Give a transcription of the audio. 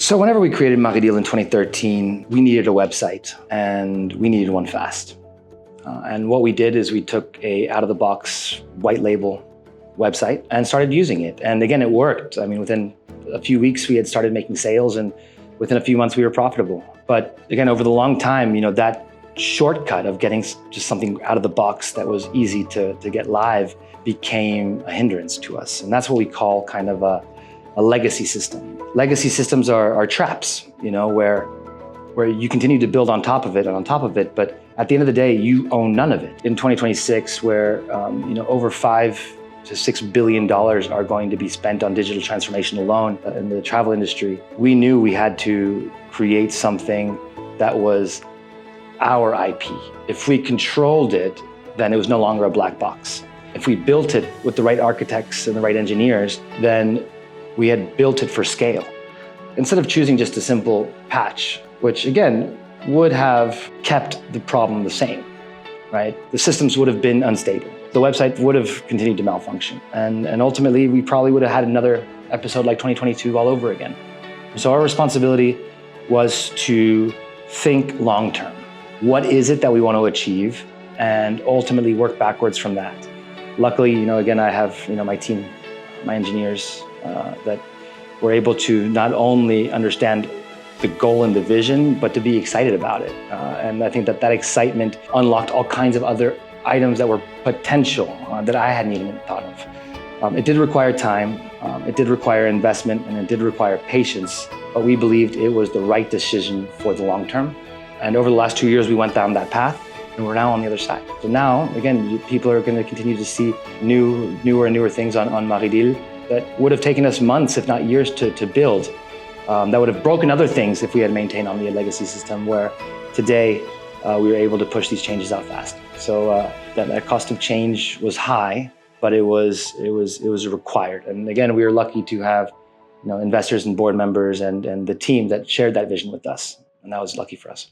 So whenever we created 𝗃𝗃𝗃 in 2013, we needed a website and we needed one fast. And what we did is we took a out-of-the-box white label website and started using it. And again, it worked. I mean, within a few weeks, we had started making sales, and within a few months, we were profitable. But again, over the long time, that shortcut of getting just something out of the box that was easy to get live became a hindrance to us. And that's what we call kind of a legacy system. Legacy systems are traps, where you continue to build on top of it and on top of it, but at the end of the day, you own none of it. In 2026, where over $5 to $6 billion are going to be spent on digital transformation alone in the travel industry, we knew we had to create something that was our IP. If we controlled it, then it was no longer a black box. If we built it with the right architects and the right engineers, then we had built it for scale. Instead of choosing just a simple patch, which again, would have kept the problem the same, right? The systems would have been unstable. The website would have continued to malfunction. And ultimately, we probably would have had another episode like 2022 all over again. So our responsibility was to think long-term. What is it that we want to achieve? And ultimately work backwards from that. Luckily, again, I have, my team, my engineers, that were able to not only understand the goal and the vision, but to be excited about it. And I think that excitement unlocked all kinds of other items that were potential that I hadn't even thought of. It did require time, it did require investment, and it did require patience, but we believed it was the right decision for the long term. And over the last 2 years, we went down that path, and we're now on the other side. So now, again, people are going to continue to see newer and newer things on 𝗃𝗃𝗃 that would have taken us months, if not years, to build. That would have broken other things if we had maintained on the legacy system, where today we were able to push these changes out fast. So that cost of change was high, but it was required. And again, we were lucky to have investors and board members and the team that shared that vision with us, and that was lucky for us.